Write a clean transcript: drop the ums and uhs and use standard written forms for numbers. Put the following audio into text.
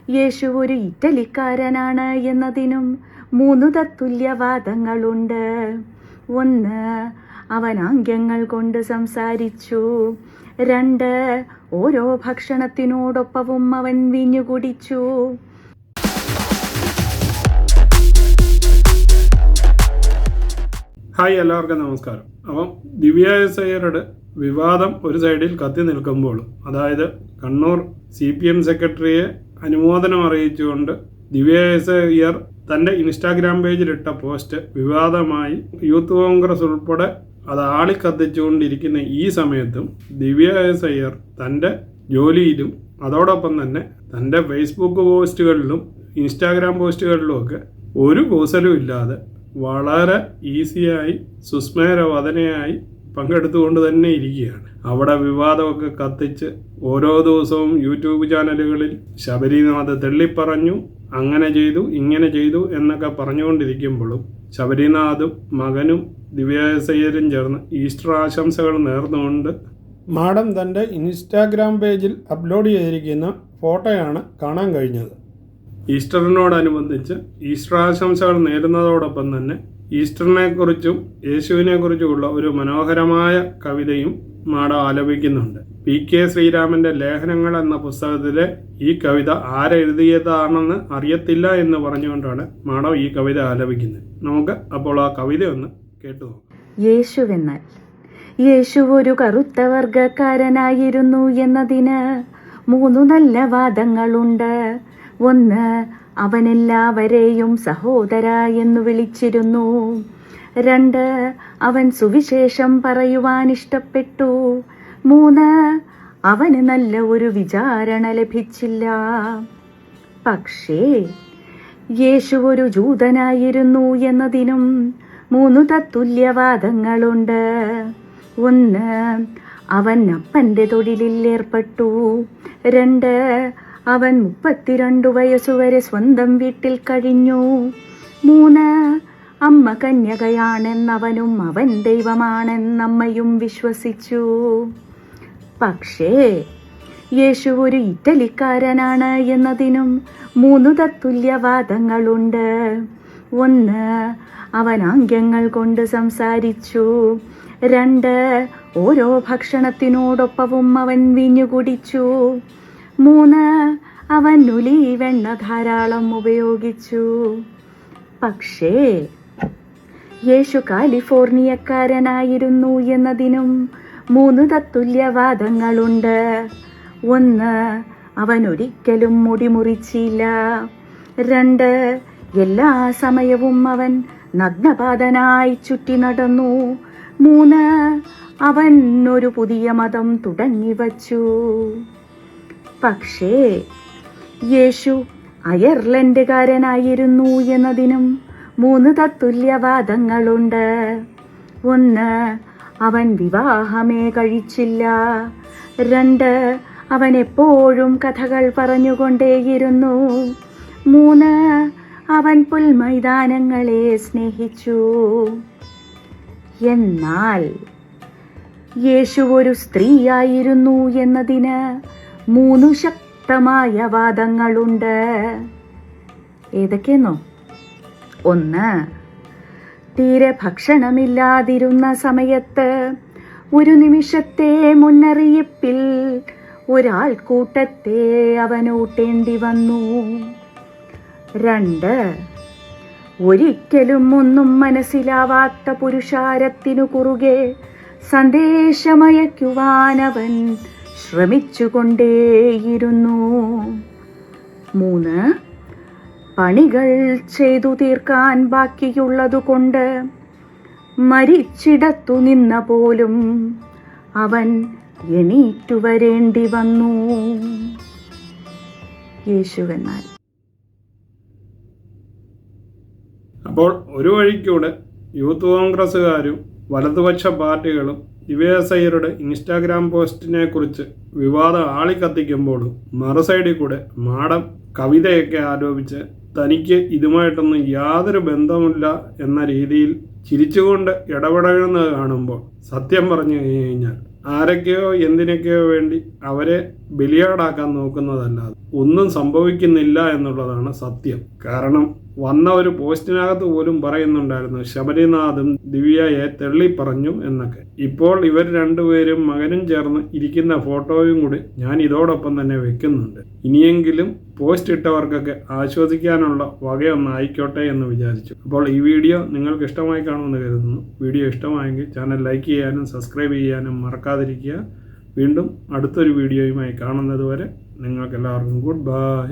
യേശു ഒരു ഇറ്റലിക്കാരനാണ് എന്നതിനും 3 തത്തുല്യവാദങ്ങളുണ്ട്. 1, അവൻ ആംഗ്യങ്ങൾ കൊണ്ട് സംസാരിച്ചു. 2, ഓരോ ഭക്ഷണത്തിനോടൊപ്പവും അവൻ വീഞ്ഞു കുടിച്ചു. ഹായ്, എല്ലാവർക്കും നമസ്കാരം. അപ്പം ദിവ്യയുടെ വിവാദം ഒരു സൈഡിൽ കത്തി നിൽക്കുമ്പോഴും, അതായത് കണ്ണൂർ CPM സെക്രട്ടറിയെ അനുമോദനം അറിയിച്ചുകൊണ്ട് ദിവ്യർ തൻ്റെ ഇൻസ്റ്റാഗ്രാം പേജിലിട്ട പോസ്റ്റ് വിവാദമായി യൂത്ത് കോൺഗ്രസ് ഉൾപ്പെടെ അത് ആളിക്കത്തിച്ചുകൊണ്ടിരിക്കുന്ന ഈ സമയത്തും ദിവ്യർ തൻ്റെ ജോലിയിലും അതോടൊപ്പം തന്നെ തൻ്റെ ഫേസ്ബുക്ക് പോസ്റ്റുകളിലും ഇൻസ്റ്റാഗ്രാം പോസ്റ്റുകളിലുമൊക്കെ ഒരു കൂസലും ഇല്ലാതെ വളരെ ഈസിയായി സുസ്മേരവദനയായി പങ്കെടുത്തുകൊണ്ട് തന്നെ ഇരിക്കുകയാണ്. അവിടെ വിവാദമൊക്കെ കത്തിച്ച് ഓരോ ദിവസവും യൂട്യൂബ് ചാനലുകളിൽ ശബരിനാഥ് തെള്ളിപ്പറഞ്ഞു, അങ്ങനെ ചെയ്തു ഇങ്ങനെ ചെയ്തു എന്നൊക്കെ പറഞ്ഞുകൊണ്ടിരിക്കുമ്പോഴും ശബരിനാഥും മകനും ദിവ്യരും ചേർന്ന് ഈസ്റ്റർ ആശംസകൾ നേർന്നുകൊണ്ട് മാഡം തൻ്റെ ഇൻസ്റ്റാഗ്രാം പേജിൽ അപ്ലോഡ് ചെയ്തിരിക്കുന്ന ഫോട്ടോയാണ് കാണാൻ കഴിഞ്ഞത്. ഈസ്റ്ററിനോടനുബന്ധിച്ച് ഈസ്റ്റർ ആശംസകൾ നേരുന്നതോടൊപ്പം തന്നെ ഈസ്റ്ററിനെക്കുറിച്ചും യേശുവിനെക്കുറിച്ചുമുള്ള ഒരു മനോഹരമായ കവിതയും മാഡം ആലപിക്കുന്നുണ്ട്. PK ശ്രീരാമൻ്റെ ലേഖനങ്ങൾ എന്ന പുസ്തകത്തിലെ ഈ കവിത ആരെഴുതിയതാണെന്ന് അറിയത്തില്ല എന്ന് പറഞ്ഞുകൊണ്ടാണ് മാഡം ഈ കവിത ആലപിക്കുന്നത്. നമുക്ക് അപ്പോൾ ആ കവിത ഒന്ന് കേട്ടു നോക്കാം. യേശുവെന്നാൽ യേശു ഒരു കറുത്ത വർഗക്കാരനായിരുന്നു എന്നതിന് 3 നല്ല വാദങ്ങളുണ്ട്. 1, അവനെല്ലാവരെയും സഹോദര എന്ന് വിളിച്ചിരുന്നു. 2, അവൻ സുവിശേഷം പറയുവാൻ ഇഷ്ടപ്പെട്ടു. 3, അവന് നല്ല ഒരു വിചാരണ ലഭിച്ചില്ല. പക്ഷേ യേശു ഒരു ജൂതനായിരുന്നു എന്നതിനും 3 തത്തുല്യവാദങ്ങളുണ്ട്. 1, അവൻ അപ്പൻ്റെ തൊഴിലിൽ ഏർപ്പെട്ടു. 2, അവൻ 32 വയസ്സുവരെ സ്വന്തം വീട്ടിൽ കഴിഞ്ഞു. 3, അമ്മ കന്യകയാണെന്നവനും അവൻ ദൈവമാണെന്നമ്മയും വിശ്വസിച്ചു. പക്ഷേ യേശു ഒരു ഇറ്റലിക്കാരനാണ് എന്നതിനും 3 തത്തുല്യവാദങ്ങളുണ്ട്. 1, അവൻ ആംഗ്യങ്ങൾ കൊണ്ട് സംസാരിച്ചു. 2, ഓരോ ഭക്ഷണത്തിനോടൊപ്പവും അവൻ വീഞ്ഞു കുടിച്ചു. 3, അവൻ ഒലീവെണ്ണ ധാരാളം ഉപയോഗിച്ചു. പക്ഷേ യേശു കാലിഫോർണിയക്കാരനായിരുന്നു എന്നതിനും 3 തത്തുല്യവാദങ്ങളുണ്ട്. 1, അവൻ ഒരിക്കലും മുടി മുറിച്ചില്ല. 2, എല്ലാ സമയവും അവൻ നഗ്നപാതനായി ചുറ്റി നടന്നു. 3, അവൻ ഒരു പുതിയ മതം തുടങ്ങിവച്ചു. പക്ഷേ യേശു അയർലൻഡുകാരനായിരുന്നു എന്നതിനും 3 തത്തുല്യവാദങ്ങളുണ്ട്. 1, അവൻ വിവാഹമേ കഴിച്ചില്ല. 2, അവൻ എപ്പോഴും കഥകൾ പറഞ്ഞുകൊണ്ടേയിരുന്നു. 3, അവൻ പുൽമൈതാനങ്ങളെ സ്നേഹിച്ചു. എന്നാൽ യേശു ഒരു സ്ത്രീയായിരുന്നു എന്നതിന് 3 ശക്തമായ വാദങ്ങളുണ്ട്. ഏതൊക്കെയെന്നോ? 1, തീരെ ഭക്ഷണമില്ലാതിരുന്ന സമയത്ത് ഒരു നിമിഷത്തെ മുന്നറിയിപ്പിൽ ഒരാൾക്കൂട്ടത്തെ അവനൂട്ടേണ്ടി വന്നു. 2, ഒരിക്കലും ഒന്നും മനസ്സിലാവാത്ത പുരുഷാരത്തിനു കുറുകെ സന്ദേശമയക്കുവാൻ അവൻ ശ്രമിച്ചുകൊണ്ടേയിരുന്നു. 3, പണികൾ ചെയ്തു തീർക്കാൻ ബാക്കിയുള്ളതുകൊണ്ട് മരിച്ചിടത്തു നിന്ന പോലും അവൻ എണീറ്റു വരേണ്ടി വന്നു. യേശുവെന്നാൽ അപ്പോൾ ഒരു വഴിക്കൂടെ യൂത്ത് കോൺഗ്രസ്സുകാരും വലതുപക്ഷ പാർട്ടികളും ദിവ്യയുടെ ഇൻസ്റ്റാഗ്രാം പോസ്റ്റിനെ കുറിച്ച് വിവാദം ആളിക്കത്തിക്കുമ്പോഴും മറുസൈഡിൽ കൂടെ മാഡം കവിതയൊക്കെ ആരോപിച്ച് തനിക്ക് ഇതുമായിട്ടൊന്നും യാതൊരു ബന്ധമില്ല എന്ന രീതിയിൽ ചിരിച്ചുകൊണ്ട് ഇടപെടുന്നത് കാണുമ്പോൾ സത്യം പറഞ്ഞു കഴിഞ്ഞാൽ ആരൊക്കെയോ എന്തിനൊക്കെയോ വേണ്ടി അവരെ ബലിയാടാക്കാൻ നോക്കുന്നതല്ലാതെ ഒന്നും സംഭവിക്കുന്നില്ല എന്നുള്ളതാണ് സത്യം. കാരണം വന്ന ഒരു പോസ്റ്റിനകത്ത് പോലും പറയുന്നുണ്ടായിരുന്നു ശബരിനാഥും ദിവ്യയെ തള്ളി പറഞ്ഞു എന്നൊക്കെ. ഇപ്പോൾ ഇവർ രണ്ടുപേരും മകനും ചേർന്ന് ഇരിക്കുന്ന ഫോട്ടോയും കൂടി ഞാൻ ഇതോടൊപ്പം തന്നെ വെക്കുന്നുണ്ട്. ഇനിയെങ്കിലും പോസ്റ്റ് ഇട്ടവർക്കൊക്കെ ആശ്വസിക്കാനുള്ള വകയൊന്നായിക്കോട്ടെ എന്ന് വിചാരിച്ചു. അപ്പോൾ ഈ വീഡിയോ നിങ്ങൾക്ക് ഇഷ്ടമായി കാണുമെന്ന് കരുതുന്നു. വീഡിയോ ഇഷ്ടമായെങ്കിൽ ചാനൽ ലൈക്ക് ചെയ്യാനും സബ്സ്ക്രൈബ് ചെയ്യാനും മറക്കാതിരിക്കുക. വീണ്ടും അടുത്തൊരു വീഡിയോയുമായി കാണുന്നത് വരെ നിങ്ങൾക്കെല്ലാവർക്കും ഗുഡ് ബൈ.